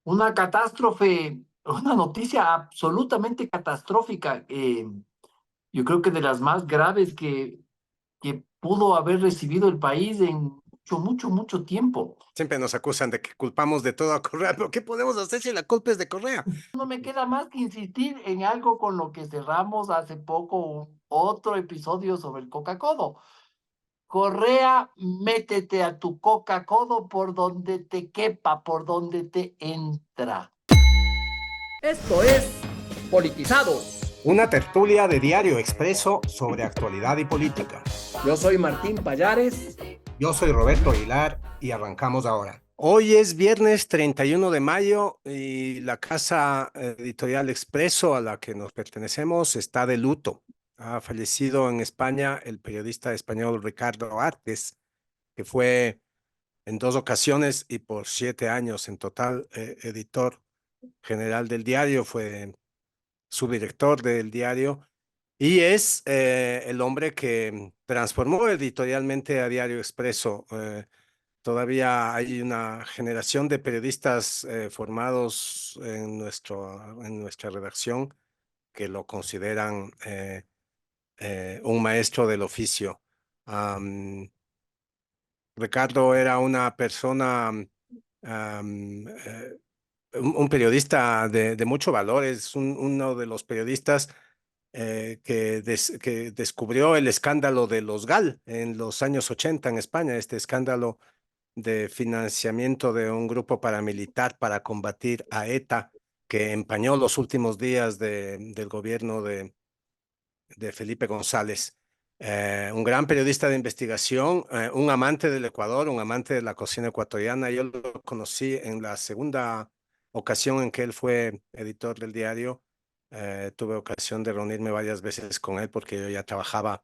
Una catástrofe, una noticia absolutamente catastrófica. Yo creo que de las más graves que pudo haber recibido el país en mucho tiempo. Siempre nos acusan de que culpamos de todo a Correa, pero ¿qué podemos hacer si la culpa es de Correa? No me queda más que insistir en algo con lo que cerramos hace poco otro episodio sobre el Coca-Codo. Correa, métete a tu Coca-Codo por donde te quepa, por donde te entra. Esto es Politizados. Una tertulia de Diario Expreso sobre actualidad y política. Yo soy Martín Payares. Yo soy Roberto Aguilar y arrancamos ahora. Hoy es viernes 31 de mayo y la casa editorial Expreso a la que nos pertenecemos está de luto. Ha fallecido en España el periodista español Ricardo Artes, que fue en dos ocasiones y por 7 años en total editor general del diario, fue subdirector del diario y es el hombre que transformó editorialmente a Diario Expreso. Todavía hay una generación de periodistas formados en nuestra redacción que lo consideran un maestro del oficio. Am, Ricardo era una persona, un periodista de mucho valor, es uno de los periodistas que descubrió el escándalo de los GAL en los años 80 en España, este escándalo de financiamiento de un grupo paramilitar para combatir a ETA, que empañó los últimos días del gobierno de Felipe González. Un gran periodista de investigación, un amante del Ecuador, un amante de la cocina ecuatoriana. Yo lo conocí en la segunda ocasión en que él fue editor del diario. Tuve ocasión de reunirme varias veces con él porque yo ya trabajaba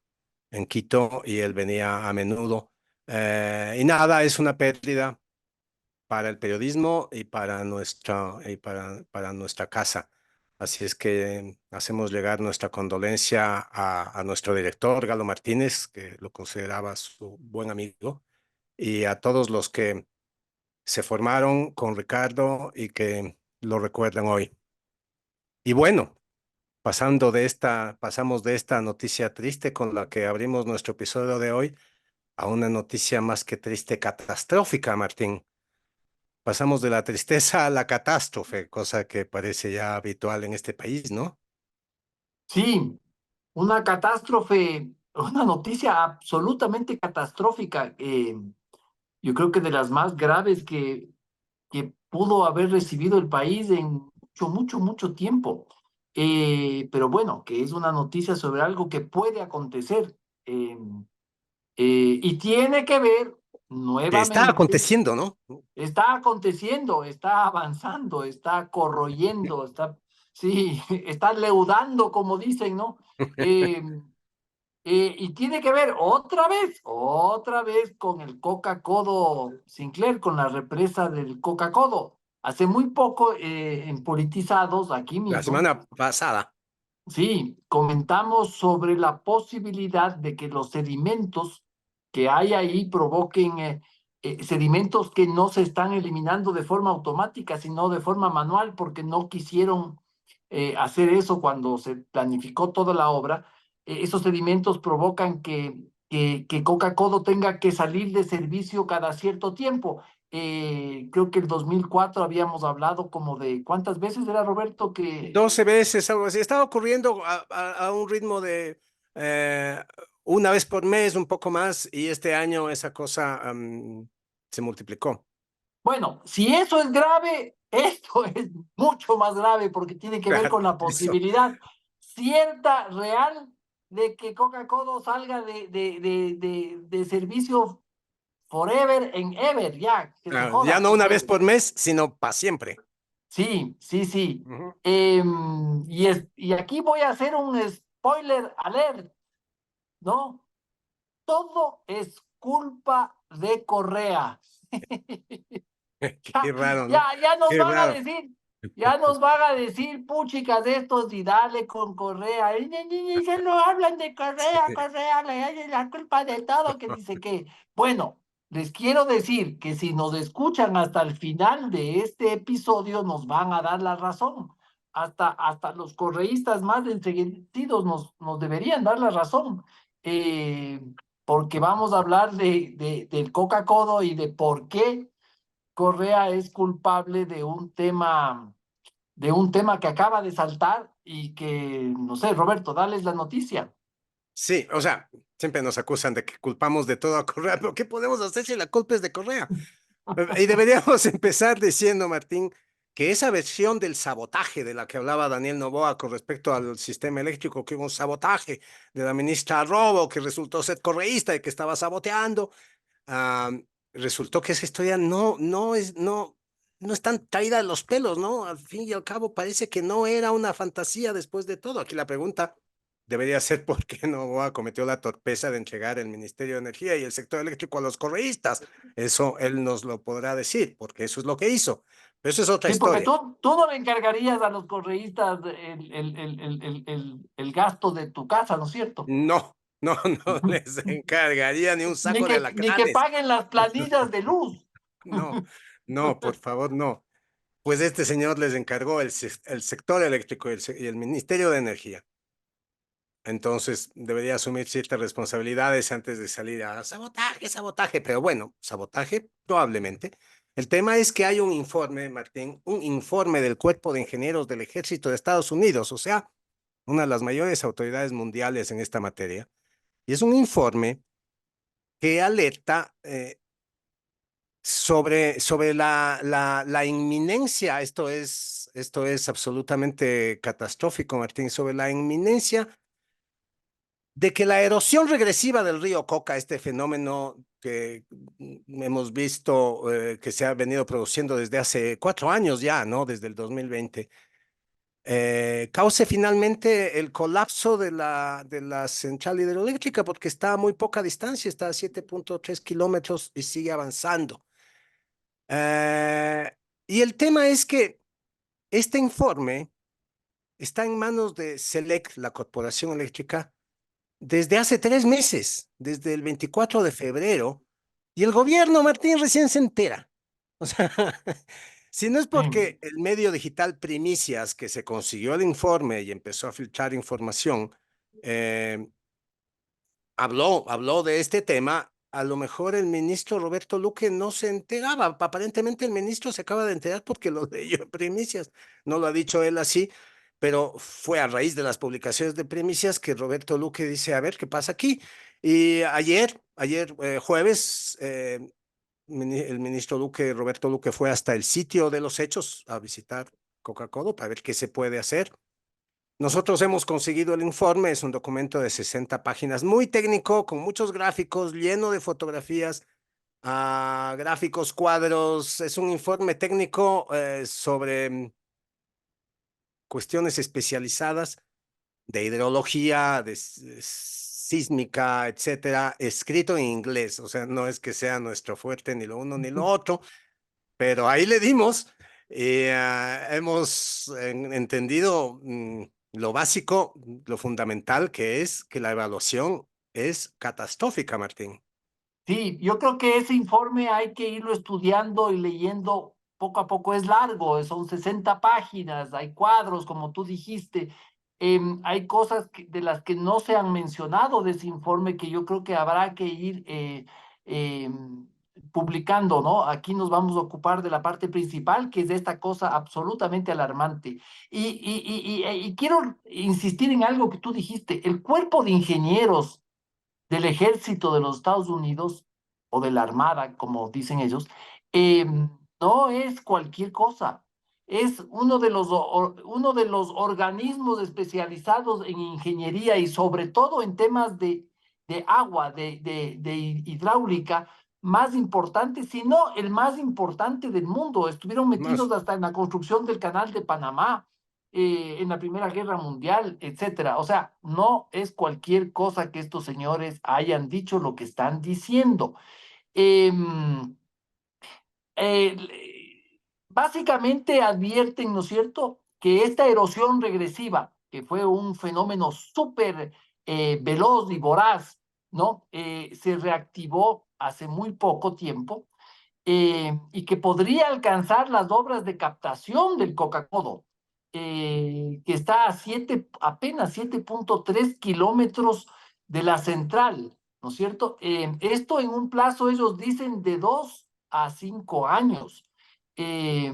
en Quito y él venía a menudo. Y nada, es una pérdida para el periodismo y para nuestra casa. Así es que hacemos llegar nuestra condolencia a nuestro director, Galo Martínez, que lo consideraba su buen amigo, y a todos los que se formaron con Ricardo y que lo recuerdan hoy. Y bueno, pasamos de esta noticia triste con la que abrimos nuestro episodio de hoy a una noticia más que triste, catastrófica, Martín. Pasamos de la tristeza a la catástrofe, cosa que parece ya habitual en este país, ¿no? Sí, una catástrofe, una noticia absolutamente catastrófica. Yo creo que de las más graves que pudo haber recibido el país en mucho tiempo. Pero bueno, que es una noticia sobre algo que puede acontecer. eh, y tiene que ver Que está nuevamente, aconteciendo, ¿no? está aconteciendo, está avanzando, está corroyendo, está, sí, está leudando, como dicen, ¿no? Eh, y tiene que ver otra vez con el Coca-Codo Sinclair, con la represa del Coca-Codo. Hace muy poco, en Politizados, aquí La mismo, semana pasada. sí, comentamos sobre la posibilidad de que los sedimentos que hay ahí provoquen sedimentos que no se están eliminando de forma automática, sino de forma manual, porque no quisieron hacer eso cuando se planificó toda la obra. Esos sedimentos provocan que Coca-Cola tenga que salir de servicio cada cierto tiempo. Creo que el 2004 habíamos hablado como de, ¿cuántas veces era, Roberto? Que 12 veces, algo así. Estaba ocurriendo a un ritmo de eh, una vez por mes, un poco más, y este año esa cosa se multiplicó. Bueno, si eso es grave, esto es mucho más grave porque tiene que ver Claro, con la eso. posibilidad cierta, real, de que Coca-Cola salga de servicio forever and ever, ya, que se Ya joda, no una vez porque por mes, sino para siempre. sí. Ujú. Y aquí voy a hacer un spoiler alert, ¿no? Todo es culpa de Correa. Qué raro, ¿no? Ya nos Qué van a raro. decir, ya nos van a decir, puchicas de estos, y dale con Correa. Y se lo hablan de Correa, Correa, le hacen la culpa de todo, que dice que. Bueno, Les quiero decir que si nos escuchan hasta el final de este episodio, nos van a dar la razón. Hasta los correístas más enseguidos nos deberían dar la razón. Eh, Porque vamos a hablar del Coca-Cola y de por qué Correa es culpable de un tema que acaba de saltar y que, no sé, Roberto, dales la noticia. Sí, o sea, siempre nos acusan de que culpamos de todo a Correa, pero ¿qué podemos hacer si la culpa es de Correa? Y deberíamos empezar diciendo, Martín, que esa versión del sabotaje de la que hablaba Daniel Noboa con respecto al sistema eléctrico, que hubo un sabotaje de la ministra Robo, que resultó ser correísta y que estaba saboteando, ah, resultó que esa historia no es tan traída de los pelos, ¿no? Al fin y al cabo parece que no era una fantasía después de todo. Aquí la pregunta debería ser por qué Noboa cometió la torpeza de entregar el Ministerio de Energía y el sector eléctrico a los correístas. Eso él nos lo podrá decir, porque eso es lo que hizo. Pero eso es otra Sí, porque historia. tú no le encargarías a los correístas el gasto de tu casa, ¿no es cierto? No les encargaría ni un saco de Ni que alacranes. paguen las planillas de luz. No, no, por favor, no. Pues este señor les encargó el sector eléctrico y el Ministerio de Energía. Entonces debería asumir ciertas responsabilidades antes de salir a sabotaje, sabotaje. Pero bueno, sabotaje probablemente. El tema es que hay un informe, Martín, un informe del Cuerpo de Ingenieros del Ejército de Estados Unidos, o sea, una de las mayores autoridades mundiales en esta materia. Y es un informe que alerta sobre la inminencia, esto es absolutamente catastrófico, Martín, sobre la inminencia de que la erosión regresiva del río Coca, este fenómeno que hemos visto que se ha venido produciendo desde hace 4 años ya, ¿no? Desde el 2020, cause finalmente el colapso de la central hidroeléctrica porque está a muy poca distancia, está a 7.3 kilómetros y sigue avanzando. Eh, y el tema es que este informe está en manos de SELEC, la Corporación Eléctrica, desde hace 3 meses, desde el 24 de febrero, y el gobierno, Martín, recién se entera. O sea, si no es Sí. porque el medio digital Primicias, que se consiguió el informe y empezó a filtrar información, eh, habló de este tema, a lo mejor el ministro Roberto Luque no se enteraba. Aparentemente el ministro se acaba de enterar porque lo leyó en Primicias. No lo ha dicho él así, pero fue a raíz de las publicaciones de Primicias que Roberto Luque dice, a ver, ¿qué pasa aquí? Y ayer jueves, el ministro Luque, Roberto Luque, fue hasta el sitio de los hechos a visitar Coca-Cola para ver qué se puede hacer. Nosotros hemos conseguido el informe, es un documento de 60 páginas, muy técnico, con muchos gráficos, lleno de fotografías, gráficos, cuadros. Es un informe técnico sobre cuestiones especializadas de hidrología, de sísmica, etcétera, escrito en inglés. O sea, no es que sea nuestro fuerte ni lo uno ni lo otro, pero ahí le dimos y hemos entendido lo básico, lo fundamental, que es que la evaluación es catastrófica, Martín. Sí, yo creo que ese informe hay que irlo estudiando y leyendo poco a poco. Es largo, son 60 páginas, hay cuadros, como tú dijiste. Hay cosas de las que no se han mencionado de ese informe que yo creo que habrá que ir publicando, ¿no? Aquí nos vamos a ocupar de la parte principal, que es de esta cosa absolutamente alarmante. Y quiero insistir en algo que tú dijiste, el cuerpo de ingenieros del ejército de los Estados Unidos o de la Armada, como dicen ellos, no es cualquier cosa. Es uno de los organismos especializados en ingeniería y sobre todo en temas de agua, de hidráulica, más importante, si no el más importante del mundo. Estuvieron metidos Más, hasta en la construcción del canal de Panamá, en la Primera Guerra Mundial, etcétera. O sea, no es cualquier cosa que estos señores hayan dicho lo que están diciendo. Eh, Básicamente advierten, ¿no es cierto?, que esta erosión regresiva, que fue un fenómeno súper veloz y voraz, ¿no? Se reactivó hace muy poco tiempo y que podría alcanzar las obras de captación del Coca-Codo, que está a apenas 7.3 kilómetros de la central, ¿no es cierto? Esto en un plazo, ellos dicen, de 2 a 5 años. Eh,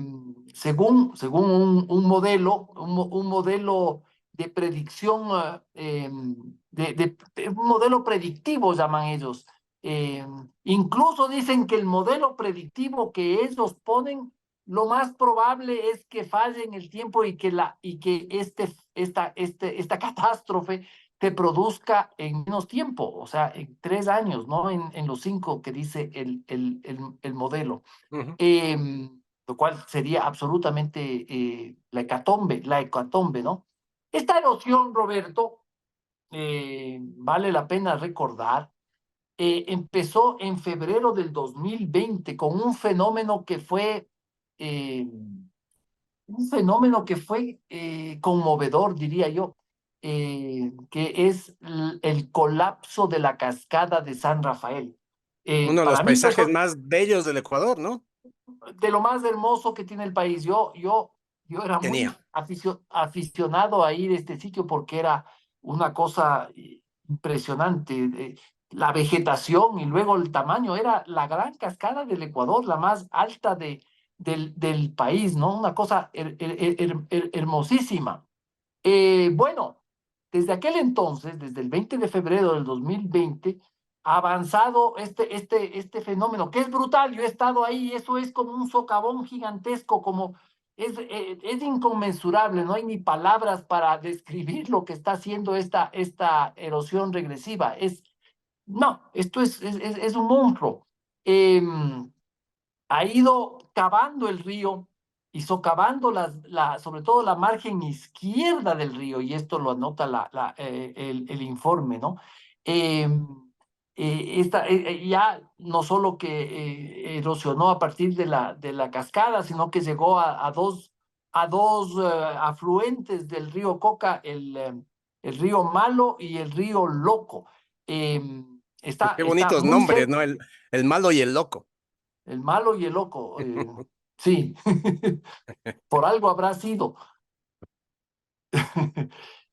según un modelo de predicción, un modelo predictivo, llaman ellos. Eh, Incluso dicen que el modelo predictivo que ellos ponen, lo más probable es que falle en el tiempo y que esta catástrofe se produzca en menos tiempo, o sea, en 3 años, no en los 5 que dice el modelo. Ujú. Eh, lo cual sería absolutamente la hecatombe, ¿no? Esta erosión, Roberto, vale la pena recordar, empezó en febrero del 2020 con eh, un fenómeno que fue conmovedor, diría yo, que es el colapso de la cascada de San Rafael. Uno de los Para mí, paisajes más bellos del Ecuador, ¿no? de lo más hermoso que tiene el país. Yo era Tenía. muy aficionado a ir a este sitio porque era una cosa impresionante. La vegetación y luego el tamaño, era la gran cascada del Ecuador, la más alta del país, ¿no? Una cosa hermosísima. Bueno, desde aquel entonces, desde el 20 de febrero del 2020, ha avanzado este fenómeno, que es brutal. Yo he estado ahí, eso es como un socavón gigantesco, es inconmensurable, no hay ni palabras para describir lo que está haciendo esta erosión regresiva. No, esto es un monstruo. Em, Ha ido cavando el río y socavando sobre todo la margen izquierda del río, y esto lo anota el informe, ¿no? Eh, ya no solo que erosionó a partir de la cascada, sino que llegó a dos afluentes del río Coca, el río Malo y el río Loco. Eh, está, Qué está bonitos muy nombres, cerca. ¿no? El malo y el loco. El malo y el loco, sí, por algo habrá sido.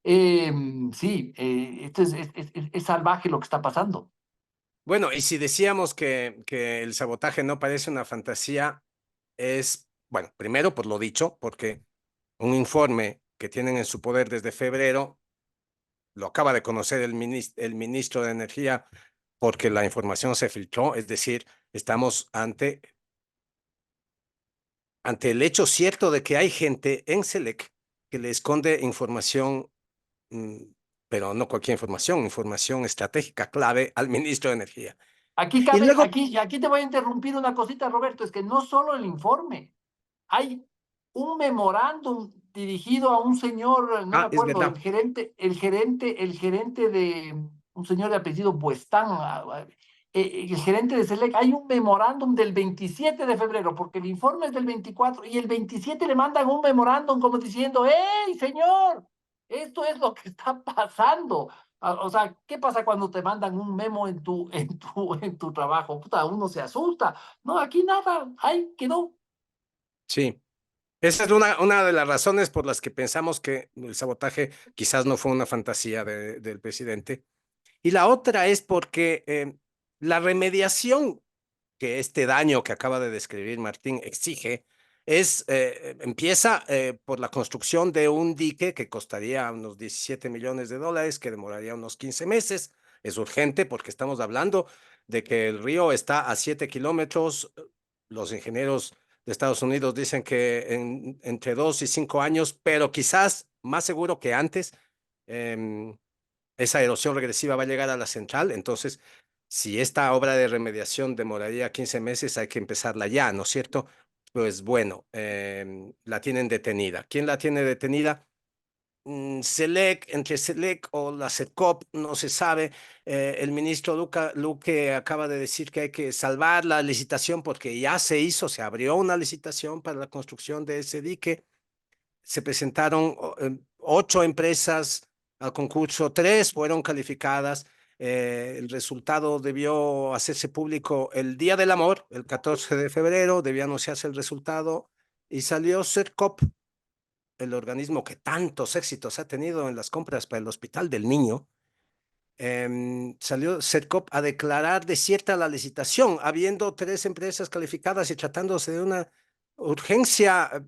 Sí, esto es salvaje lo que está pasando. Bueno, y si decíamos que el sabotaje no parece una fantasía, es, bueno, primero por lo dicho, porque un informe que tienen en su poder desde febrero lo acaba de conocer el ministro de Energía porque la información se filtró, es decir, estamos ante el hecho cierto de que hay gente en Selec que le esconde información, mm, pero no cualquier información, información estratégica clave al ministro de Energía. Aquí Y cabe, luego, aquí te voy a interrumpir una cosita, Roberto, es que no solo el informe, hay un memorándum dirigido a un señor, no me es acuerdo, verdad. el gerente de un señor de apellido Buestán, el gerente de Selec. Hay un memorándum del 27 de febrero, porque el informe es del 24, y el 27 le mandan un memorándum como diciendo: ¡Hey, señor! Esto es lo que está pasando. O sea, ¿qué pasa cuando te mandan un memo en tu trabajo? Puta, uno se asusta. No, aquí nada, ahí quedó. Sí. Esa es una de las razones por las que pensamos que el sabotaje quizás no fue una fantasía del presidente. Y la otra es porque la remediación que este daño que acaba de describir Martín exige empieza por la construcción de un dique que costaría unos 17 millones de dólares, que demoraría unos 15 meses. Es urgente porque estamos hablando de que el río está a 7 kilómetros. Los ingenieros de Estados Unidos dicen que entre 2 y 5 años, pero quizás más seguro que antes, em, esa erosión regresiva va a llegar a la central. Entonces, si esta obra de remediación demoraría 15 meses, hay que empezarla ya, ¿no es cierto? Pues bueno, la tienen detenida. ¿Quién la tiene detenida? Selec, entre Selec o la SECOP, no se sabe. El ministro Luque acaba de decir que hay que salvar la licitación porque ya se hizo, se abrió una licitación para la construcción de ese dique. Se presentaron 8 empresas al concurso, 3 fueron calificadas. El resultado debió hacerse público el Día del Amor, el 14 de febrero, debía anunciarse el resultado y salió CERCOP, el organismo que tantos éxitos ha tenido en las compras para el Hospital del Niño. Salió CERCOP a declarar desierta la licitación, habiendo 3 empresas calificadas y tratándose de una urgencia,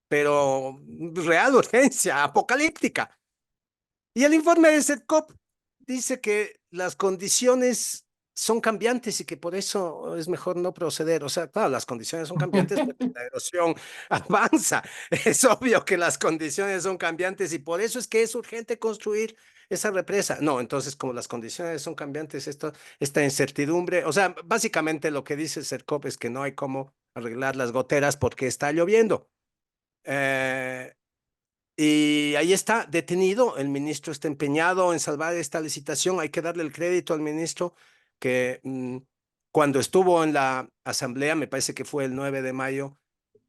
pero real urgencia, apocalíptica. Y el informe de CERCOP dice que las condiciones son cambiantes y que por eso es mejor no proceder. O sea, claro, las condiciones son cambiantes porque la erosión avanza. Es obvio que las condiciones son cambiantes y por eso es que es urgente construir esa represa. No, entonces como las condiciones son cambiantes, esta incertidumbre, o sea, básicamente lo que dice CERCOP es que no hay cómo arreglar las goteras porque está lloviendo. Eh, y ahí está, detenido. El ministro está empeñado en salvar esta licitación. Hay que darle el crédito al ministro que cuando estuvo en la asamblea, me parece que fue el 9 de mayo,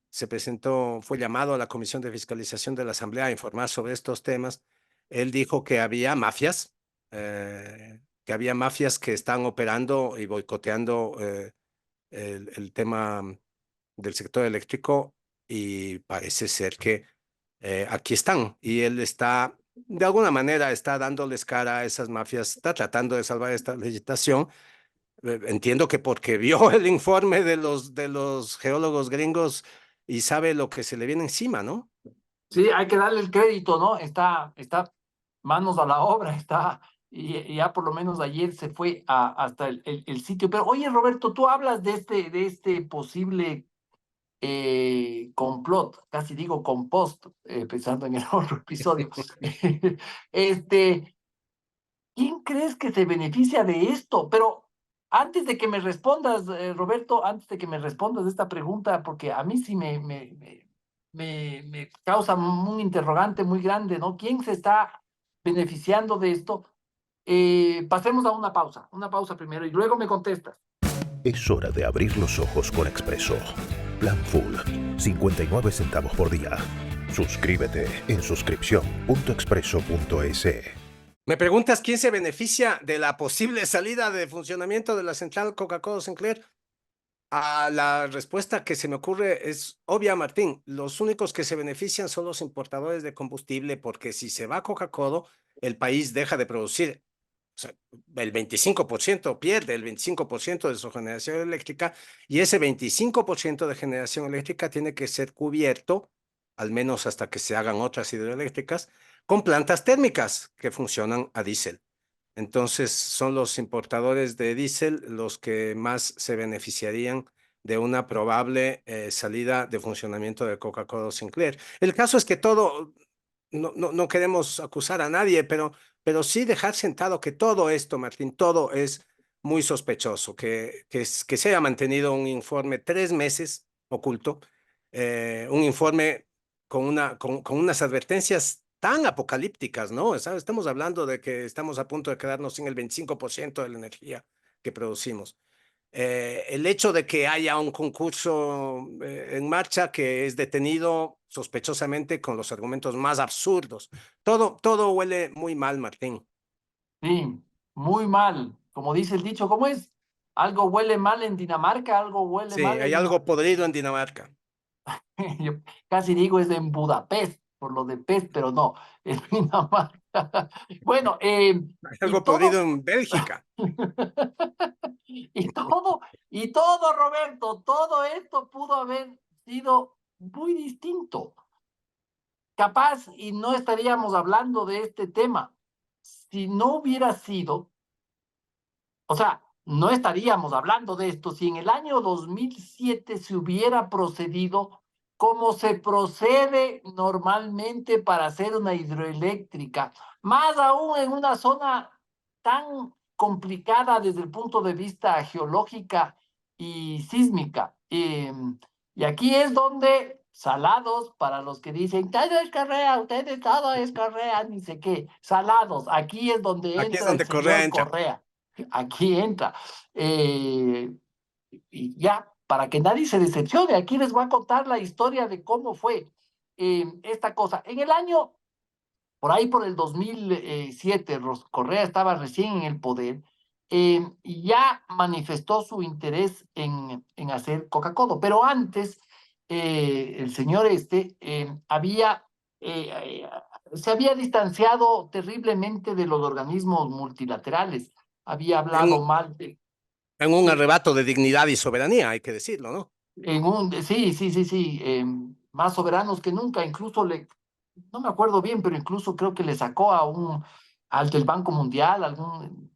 se presentó, fue llamado a la Comisión de Fiscalización de la Asamblea a informar sobre estos temas. Él dijo que había mafias que están operando y boicoteando el tema del sector eléctrico y parece ser que aquí están y él está, de alguna manera, está dándoles cara a esas mafias, está tratando de salvar esta legislación. Entiendo que porque vio el informe de los geólogos gringos y sabe lo que se le viene encima, ¿no? Sí, hay que darle el crédito, ¿no? Está manos a la obra, y ya por lo menos ayer se fue hasta el sitio. Pero oye, Roberto, tú hablas de este posible complot, casi digo compost, pensando en el otro episodio. Este, ¿Quién crees que se beneficia de esto? Pero antes de que me respondas, Roberto, antes de que me respondas esta pregunta, porque a mí sí me causa un interrogante muy grande, ¿no? ¿Quién se está beneficiando de esto? Pasemos a una pausa primero y luego me contestas. Es hora de abrir los ojos con Expreso. Plan Full, 59 centavos por día. Suscríbete en suscripción.expreso.es. Me preguntas quién se beneficia de la posible salida de funcionamiento de la central Coca-Cola Sinclair. La respuesta que se me ocurre es obvia, Martín. Los únicos que se benefician son los importadores de combustible, porque si se va Coca-Cola, el país deja de producir. O sea, el 25% pierde el 25% de su generación eléctrica y ese 25% de generación eléctrica tiene que ser cubierto, al menos hasta que se hagan otras hidroeléctricas, con plantas térmicas que funcionan a diésel. Entonces, son los importadores de diésel los que más se beneficiarían de una probable salida de funcionamiento de Coca-Cola Sinclair. El caso es que todo, no queremos acusar a nadie, pero sí dejar sentado que todo esto, Martín, todo es muy sospechoso, que se haya mantenido un informe 3 meses oculto, un informe con unas advertencias tan apocalípticas, ¿no? Estamos hablando de que estamos a punto de quedarnos sin el 25% de la energía que producimos. El hecho de que haya un concurso en marcha que es detenido sospechosamente con los argumentos más absurdos. Todo huele muy mal, Martín. Sí, muy mal. Como dice el dicho, ¿cómo es? Algo huele mal en Dinamarca, algo huele Sí, mal hay en... algo podrido en Dinamarca. Yo casi digo es en Budapest, por lo de pez, pero no, en Dinamarca. Bueno, Hay y algo podrido todo, en Bélgica. y todo, y todo, Roberto, todo esto pudo haber sido muy distinto. Capaz y no estaríamos hablando de este tema si no hubiera sido, o sea, no estaríamos hablando de esto si en el año 2007 se hubiera procedido como se procede normalmente para hacer una hidroeléctrica, más aún en una zona tan complicada desde el punto de vista geológica y sísmica. Y aquí es donde Salados, para los que dicen, todo es Correa, ustedes todo es Correa, ni sé qué, Salados, aquí es donde Aquí es entra el donde Correa señor entra. Correa, aquí entra. Eh, y ya, para que nadie se decepcione, aquí les voy a contar la historia de cómo fue esta cosa. En el año por ahí por el 2007, Correa estaba recién en el poder, y ya manifestó su interés en hacer Coca-Cola. Pero antes, el señor se había distanciado terriblemente de los organismos multilaterales. Había hablado En, mal de, en un sí, arrebato de dignidad y soberanía, hay que decirlo, ¿no? sí, sí, sí, sí, más soberanos que nunca. Incluso no me acuerdo bien, pero incluso creo que le sacó al del Banco Mundial,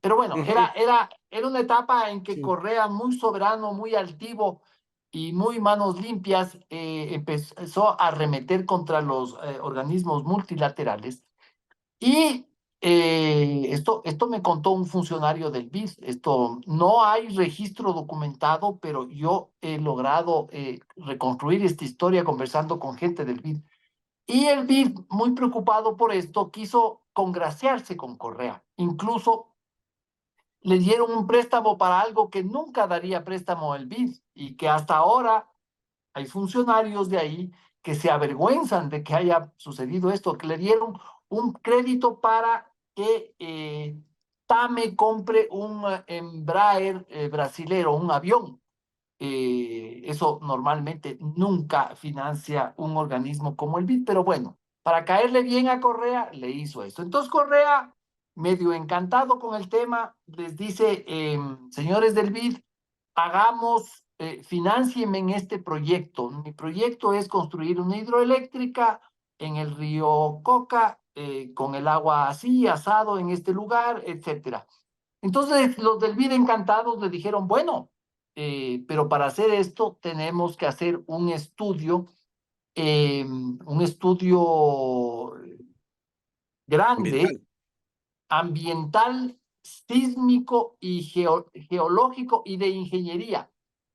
pero bueno, Ujú, era una etapa en que sí. Correa, muy soberano, muy altivo y muy manos limpias, empezó a arremeter contra los organismos multilaterales. Y esto me contó un funcionario del BID. Esto no hay registro documentado, pero yo he logrado reconstruir esta historia conversando con gente del BID. Y el BID, muy preocupado por esto, quiso congraciarse con Correa. Incluso le dieron un préstamo para algo que nunca daría préstamo el BID y que hasta ahora hay funcionarios de ahí que se avergüenzan de que haya sucedido esto, que le dieron un crédito para que TAME compre un Embraer brasilero, un avión. Eso normalmente nunca financia un organismo como el BID, pero bueno, para caerle bien a Correa, le hizo esto. Entonces Correa, medio encantado con el tema, les dice, señores del BID, hagamos, financienme en este proyecto. Mi proyecto es construir una hidroeléctrica en el río Coca, con el agua así, asado en este lugar, etcétera. Entonces los del BID encantados le dijeron, bueno, pero para hacer esto tenemos que hacer un estudio grande, Ambiental. ambiental, sísmico y geológico y de ingeniería,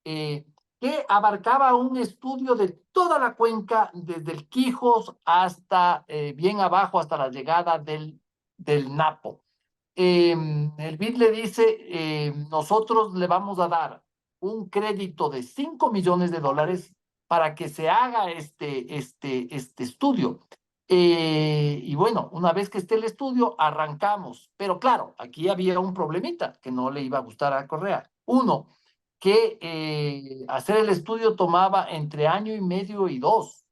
eh, que abarcaba un estudio de toda la cuenca, desde el Quijos hasta bien abajo, hasta la llegada del Napo. El BID le dice, nosotros le vamos a dar un crédito de $5 millones para que se haga este estudio. Y bueno, una vez que esté el estudio, arrancamos. Pero claro, aquí había un problemita que no le iba a gustar a Correa. Uno, que hacer el estudio tomaba entre año y medio y dos.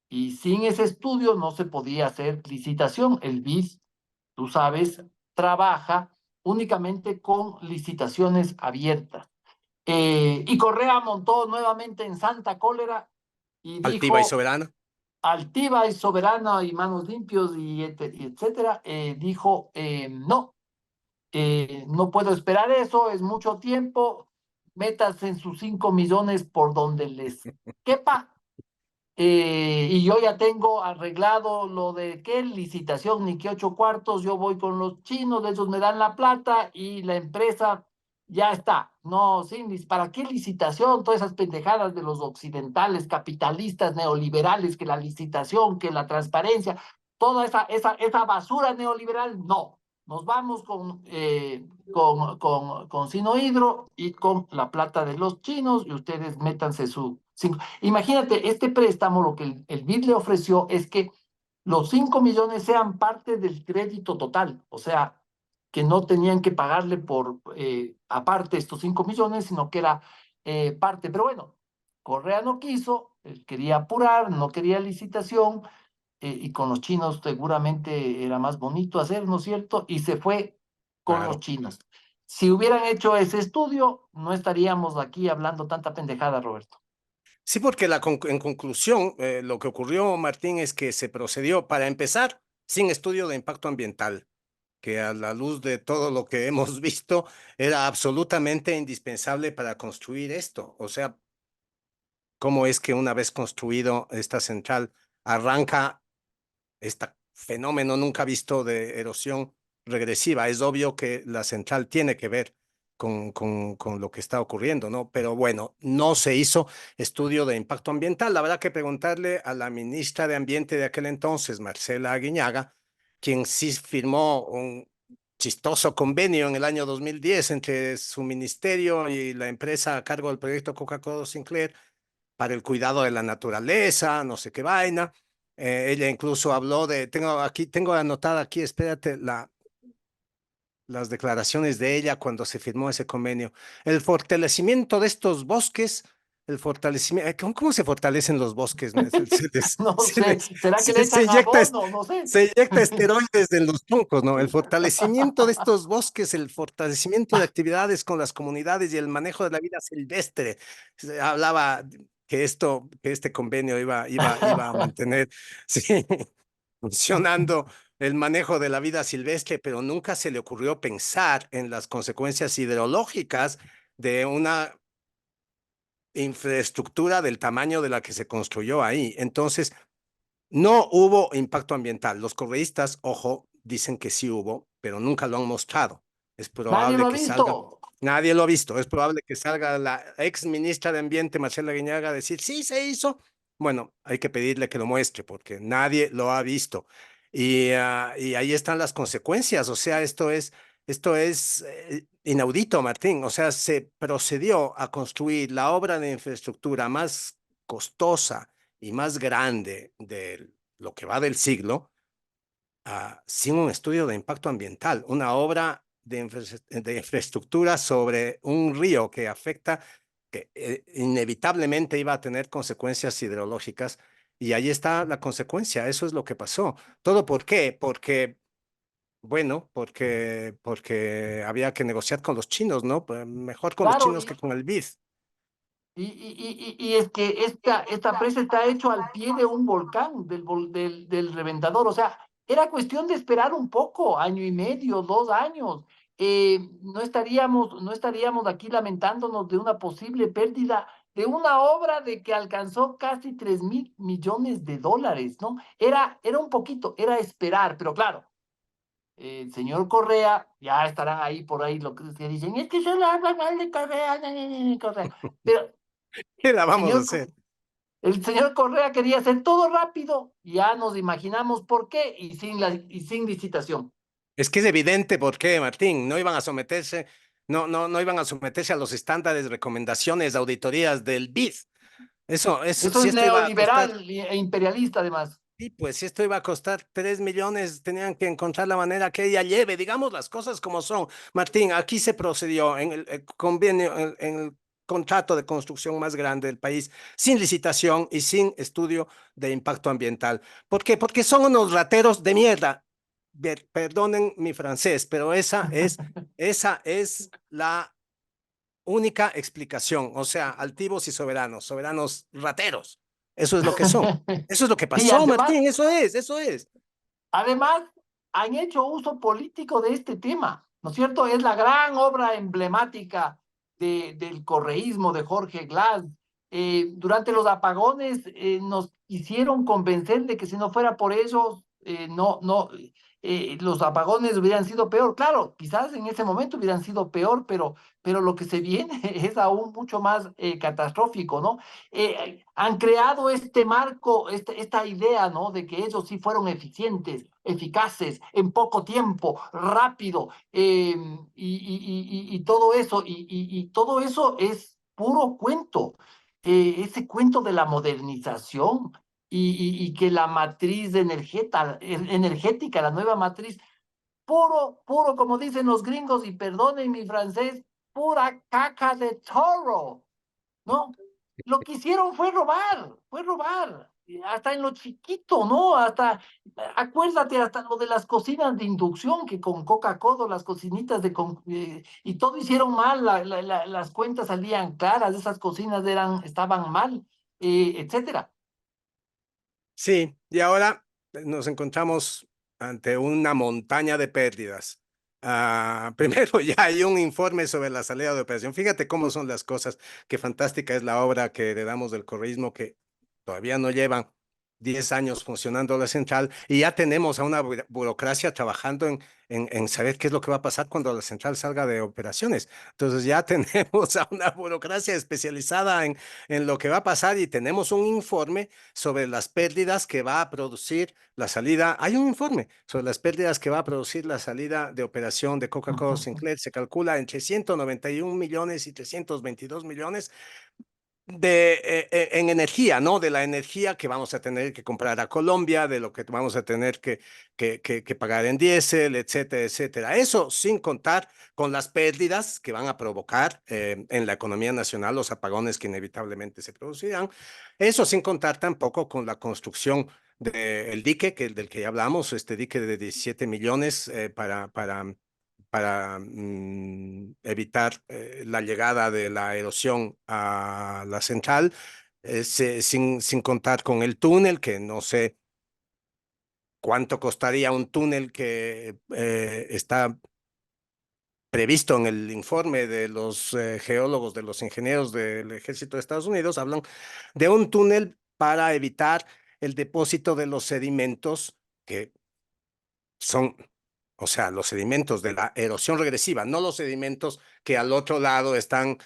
Y sin ese estudio no se podía hacer licitación. El BID, tú sabes, trabaja únicamente con licitaciones abiertas. Y Correa montó nuevamente en Santa Cólera y Altiva y dijo, soberana. altiva y soberana y manos limpios y etcétera, dijo, no, no puedo esperar eso, es mucho tiempo, metas en sus 5 millones por donde les quepa. Y yo ya tengo arreglado lo de qué licitación ni qué 8 cuartos, yo voy con los chinos, ellos me dan la plata y la empresa ya está. No, sí, ¿para qué licitación? Todas esas pendejadas de los occidentales, capitalistas, neoliberales, que la licitación, que la transparencia, toda esa basura neoliberal, no. Nos vamos con Sinohidro y con la plata de los chinos y ustedes métanse su... Imagínate, este préstamo, lo que el BID le ofreció es que los 5 millones sean parte del crédito total, o sea, que no tenían que pagarle por aparte estos 5 millones, sino que era parte. Pero bueno, Correa no quiso, él quería apurar, no quería licitación, y con los chinos seguramente era más bonito hacer, ¿no es cierto? Y se fue con los Claro. chinos. Si hubieran hecho ese estudio, no estaríamos aquí hablando tanta pendejada, Roberto. Sí, porque en conclusión, lo que ocurrió, Martín, es que se procedió, para empezar, sin estudio de impacto ambiental, que a la luz de todo lo que hemos visto, era absolutamente indispensable para construir esto. O sea, ¿cómo es que una vez construido esta central arranca este fenómeno nunca visto de erosión regresiva? Es obvio que la central tiene que ver con lo que está ocurriendo, ¿no? Pero bueno, no se hizo estudio de impacto ambiental. Habrá que preguntarle a la ministra de Ambiente de aquel entonces, Marcela Aguiñaga, quien sí firmó un chistoso convenio en el año 2010 entre su ministerio y la empresa a cargo del proyecto Coca-Cola Sinclair para el cuidado de la naturaleza, no sé qué vaina. Ella incluso habló tengo anotada aquí, espérate, las declaraciones de ella cuando se firmó ese convenio. El fortalecimiento de estos bosques, el fortalecimiento, ¿cómo se fortalecen los bosques? No sé, ¿será que le Se echan inyecta, abono? No sé. se inyecta esteroides en los troncos, ¿no? El fortalecimiento de estos bosques, el fortalecimiento de actividades con las comunidades y el manejo de la vida silvestre. Hablaba que este convenio iba a mantener, sí, funcionando el manejo de la vida silvestre, pero nunca se le ocurrió pensar en las consecuencias hidrológicas de una infraestructura del tamaño de la que se construyó ahí. Entonces, no hubo impacto ambiental. Los correístas, ojo, dicen que sí hubo, pero nunca lo han mostrado. Es Nadie lo probable ha que salga, visto. nadie lo ha visto, es probable que salga la ex ministra de Ambiente, Marcela Guiñaga, a decir, sí, se hizo. Bueno, hay que pedirle que lo muestre porque nadie lo ha visto. Y ahí están las consecuencias. O sea, esto es inaudito, Martín. O sea, se procedió a construir la obra de infraestructura más costosa y más grande de lo que va del siglo, sin un estudio de impacto ambiental, una obra de infraestructura sobre un río que afecta, que inevitablemente iba a tener consecuencias hidrológicas, y ahí está la consecuencia, eso es lo que pasó. ¿Todo por qué? Porque había que negociar con los chinos, ¿no? Pues mejor con los Claro, chinos que con el BID. y es que esta presa está hecho al pie de un volcán, del reventador. O sea, era cuestión de esperar un poco, año y medio, 2 años. No estaríamos aquí lamentándonos de una posible pérdida de una obra de que alcanzó casi 3.000 millones de dólares, ¿no? Era un poquito, era esperar, pero claro, el señor Correa, ya estarán ahí por ahí lo que dicen, es que solo hablan mal de Correa, Correa. Pero ¿Qué la vamos a señor, hacer? el señor Correa quería hacer todo rápido, ya nos imaginamos por qué y sin licitación. Es que es evidente por qué, Martín, no iban a someterse, no iban a someterse a los estándares, recomendaciones, auditorías del BID. Eso, Eso si es esto iba a costar, neoliberal e imperialista además. sí, pues si esto iba a costar 3 millones, tenían que encontrar la manera que ella lleve, digamos las cosas como son. Martín, aquí se procedió en el convenio, en el contrato de construcción más grande del país, sin licitación y sin estudio de impacto ambiental. ¿Por qué? Porque son unos rateros de mierda. Perdonen mi francés, pero esa es la única explicación. O sea, altivos y soberanos, soberanos rateros. Eso es lo que son. Eso es lo que Y pasó, además, Martín, eso es, eso es. Además, han hecho uso político de este tema, ¿no es cierto? Es la gran obra emblemática del correísmo de Jorge Glass. Durante los apagones nos quisieron convencer de que si no fuera por ellos, los apagones hubieran sido peor. Claro, quizás en ese momento hubieran sido peor, pero lo que se viene es aún mucho más catastrófico, ¿no? Han creado este marco, esta idea, ¿no? De que ellos sí fueron eficientes, eficaces, en poco tiempo, rápido, y todo eso, y todo eso es puro cuento, ese cuento de la modernización y que la matriz energética, la nueva matriz, puro, como dicen los gringos, y perdonen mi francés, pura caca de toro, ¿no? Lo que hicieron fue robar, hasta en lo chiquito, ¿no? Acuérdate, hasta lo de las cocinas de inducción, que con Coca-Cola, las cocinitas y todo hicieron mal, las cuentas salían claras, esas cocinas estaban mal, etcétera. Sí, y ahora nos encontramos ante una montaña de pérdidas. Primero, ya hay un informe sobre la salida de operación. Fíjate cómo son las cosas. Qué fantástica es la obra que heredamos del correísmo, que todavía no llevan 10 años funcionando la central, y ya tenemos a una burocracia trabajando en saber qué es lo que va a pasar cuando la central salga de operaciones. Entonces ya tenemos a una burocracia especializada en lo que va a pasar, y tenemos un informe sobre las pérdidas que va a producir la salida. Hay un informe sobre las pérdidas que va a producir la salida de operación de Coca-Cola Sinclair. Se calcula entre 191 millones y 322 millones. en energía, ¿no? De la energía que vamos a tener que comprar a Colombia, de lo que vamos a tener que pagar en diésel, etcétera, etcétera. Eso sin contar con las pérdidas que van a provocar en la economía nacional, los apagones que inevitablemente se producirán. Eso sin contar tampoco con la construcción del dique del que ya hablamos, este dique de 17 millones para evitar la llegada de la erosión a la central, sin contar con el túnel, que no sé cuánto costaría un túnel que está previsto en el informe de los geólogos, de los ingenieros del Ejército de Estados Unidos. Hablan de un túnel para evitar el depósito de los sedimentos que son, o sea, los sedimentos de la erosión regresiva, no los sedimentos que al otro lado están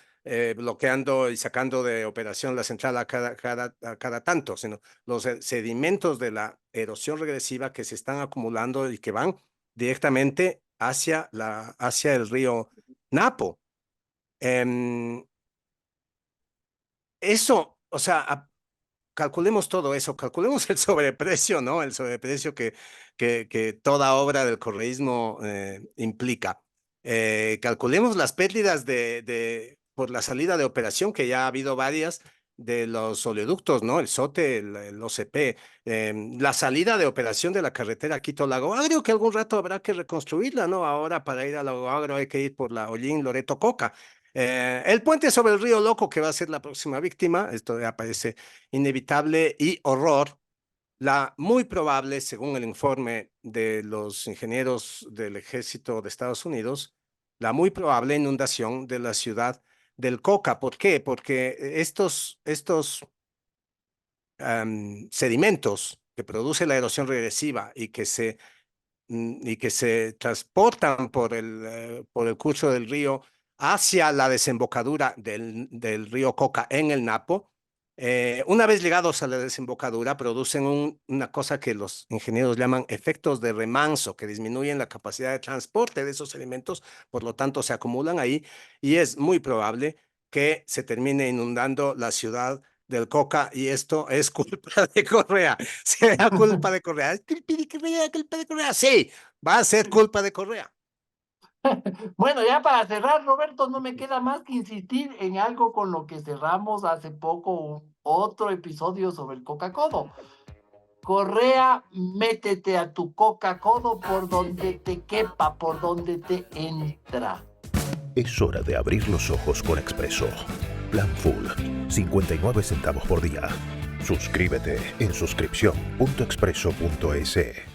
bloqueando y sacando de operación la central a cada tanto, sino los sedimentos de la erosión regresiva que se están acumulando y que van directamente hacia el río Napo. Eso, o sea, calculemos todo eso, calculemos el sobreprecio, ¿no? El sobreprecio que toda obra del correísmo implica. Calculemos las pérdidas por la salida de operación, que ya ha habido varias, de los oleoductos, ¿no? El SOTE, el OCP, la salida de operación de la carretera Quito-Lago Agrio, que algún rato habrá que reconstruirla, ¿no? Ahora para ir a Lago Agrio hay que ir por la Hollín-Loreto-Coca. El puente sobre el río Loco, que va a ser la próxima víctima, esto ya parece inevitable, y horror, la muy probable, según el informe de los ingenieros del Ejército de Estados Unidos, la muy probable inundación de la ciudad del Coca. ¿Por qué? Porque estos sedimentos que produce la erosión regresiva y que se transportan por el curso del río hacia la desembocadura del río Coca en el Napo, una vez llegados a la desembocadura, producen una cosa que los ingenieros llaman efectos de remanso, que disminuyen la capacidad de transporte de esos elementos, por lo tanto se acumulan ahí, y es muy probable que se termine inundando la ciudad del Coca, y esto es culpa de Correa. ¿Será culpa de Correa? ¿Es culpa de Correa? Sí, va a ser culpa de Correa. Bueno, ya para cerrar, Roberto, no me queda más que insistir en algo con lo que cerramos hace poco otro episodio sobre el Coca-Codo. Correa, métete a tu Coca-Codo por donde te quepa, por donde te entra. Es hora de abrir los ojos con Expreso. Plan Full, 59 centavos por día. Suscríbete en suscripción.expreso.es.